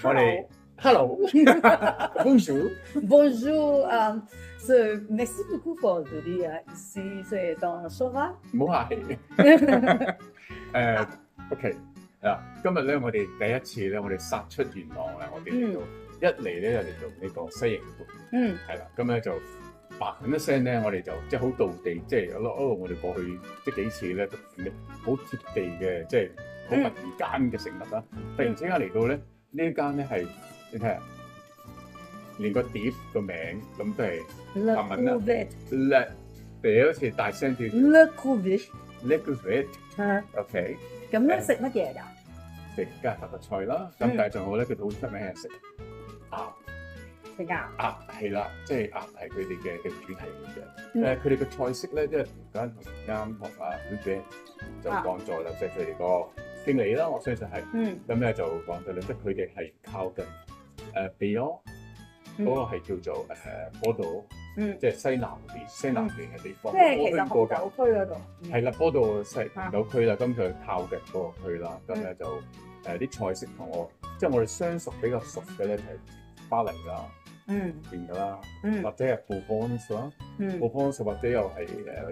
我哋 Hello，Bonjour。 Bonjour, merci beaucoup pour venir ici, c'est dans Sora. 唔好客氣。OK 嗱，今日咧我哋第一次咧，我哋殺出元朗啦，我哋嚟到一嚟咧就嚟到呢個西營盤，係啦，咁咧就嘭一聲咧，我哋就即係好道地，即係我哋過去即係幾次咧都好貼地嘅，即係好民間嘅食物啦。突然之間嚟到咧，呢一間咧係你睇下，連個碟個名咁都係法文啦。Le， 第一次大聲啲。Le Couvette。Le Couvette。OK。咁咧食乜嘢㗎？食加法國菜啦，咁但係仲好咧，佢好出名係食鴨。食鴨。鴨係啦，即係鴨係佢哋嘅主題嚟嘅。佢哋嘅菜式咧，即係啱同阿小姐就講咗啦，即係佢哋個經理啦，我相信係。咁咧就講咗啦，即係佢哋係靠近Bayonne嗰個係叫做波度，即係西南邊嘅地方。即係其實紅酒區嗰度。係啦，波度西紅酒區啦，咁佢靠近嗰個區啦，咁咧就啲菜式同我，即係我哋相熟比較熟嘅咧，就係巴黎啦，邊㗎啦，或者係 Provence 啦，Provence 或者又係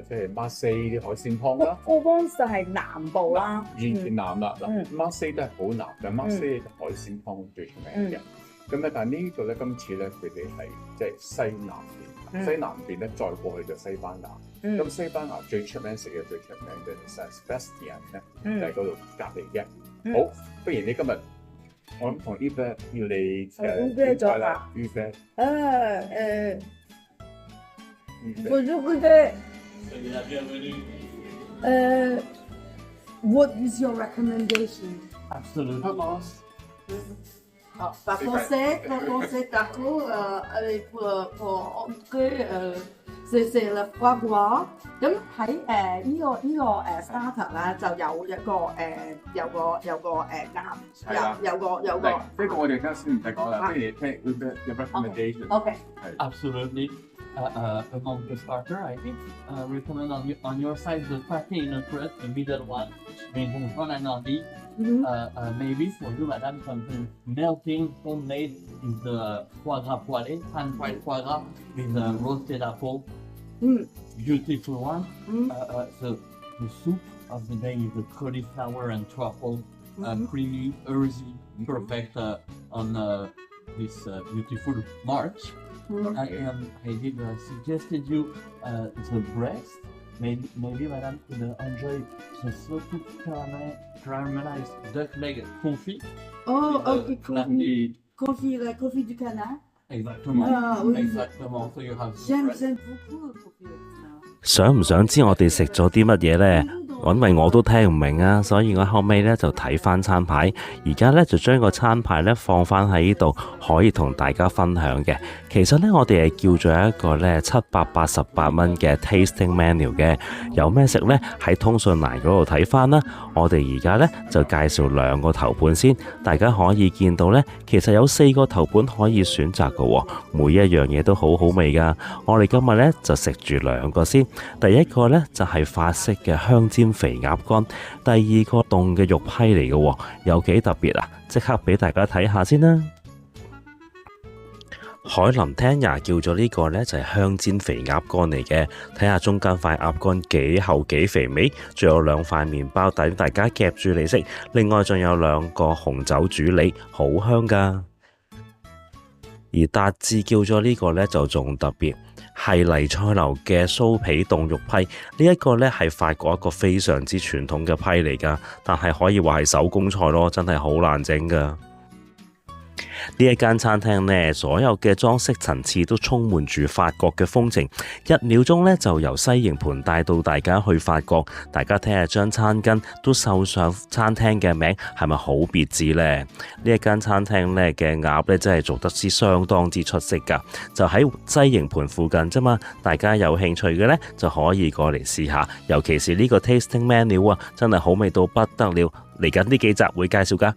即係 Marseille 啲海鮮湯啦。Provence 就係南部啦，完全南啦，嗱 Marseille 都係好南，但 Marseille 海鮮湯最出名嘅。咁咧，但係呢度咧，今次咧，佢哋係即係西南邊，西南邊咧再過去就西班牙。咁西班牙最出名食嘅最出名嘅就係 Sebastian 咧，就喺嗰度隔離嘅。好，不如你今日我諗同 Yvette 要你Yvette 咗啦 ，Yvette。Bonjour Yvette。What is your recommendation? Absolument. Pas français, taco, pour entrer, c'est le foie gras。咁喺呢個starter 咧就有一個有個鴨，有個。呢個我哋而家先唔使講啦，不如聽 your recommendation。OK。Absolutely. Among the starter, I think recommend on your side the pâté in a crust, the middle one, means one and only. Maybe for you, madame, something melting homemade is the foie gras poêlé, pan-fried foie gras with roasted apple. Beautiful one. The soup of the day is the cauliflower and truffle, creamy, earthy, perfect on this beautiful March. I did suggested you the breast. Maybe madame could enjoy the slow cooked caramelized duck leg confit. Oh, ok, confit du canard. Exactement. Oui. Exactement. So you have. J'aime beaucoup le confit du canard. 想唔想知我哋食咗啲乜嘢呢？因為我都聽唔明啊，所以我後尾咧就睇翻餐牌，而家咧就將個餐牌咧放翻喺呢度，可以同大家分享嘅。其實咧我哋係叫咗一個咧788蚊嘅 tasting menu 嘅，有咩食咧喺通訊欄嗰度睇翻啦。我哋而家咧就介紹2個頭盤先，大家可以見到咧，其實有4個頭盤可以選擇嘅，每一樣嘢都好好味噶。我哋今日咧就食住2個先，第一個咧就係法式嘅香煎肥鴨肝，第二個凍嘅肉批嚟嘅，有幾特別啊！即刻俾大家睇下先啦。海林聽牙叫咗呢個呢，就係香煎肥鴨肝嚟嘅，睇下中間塊鴨肝幾厚幾肥美，仲有2塊麵包等大家夾住嚟食，另外仲有2個紅酒煮梨，好香噶。而達志叫咗呢個呢，就仲特別。係黎菜樓嘅酥皮凍肉批，呢一個呢係法國一個非常之傳統嘅批嚟㗎，但係可以話係手工菜咯，真係好難整㗎。呢一間餐廳呢，所有嘅裝飾層次都充滿住法國嘅風情，1秒鐘呢就由西營盤帶到大家去法國。大家睇下張餐巾都繡上餐廳嘅名，係咪好別致呢？呢一間餐廳呢嘅鴨呢，真係做得之相當之出色㗎，就喺西營盤附近啫嘛。大家有興趣嘅呢，就可以過嚟試下，尤其是呢個 tasting menu 啊，真係好味到不得了。嚟緊呢幾集會介紹㗎。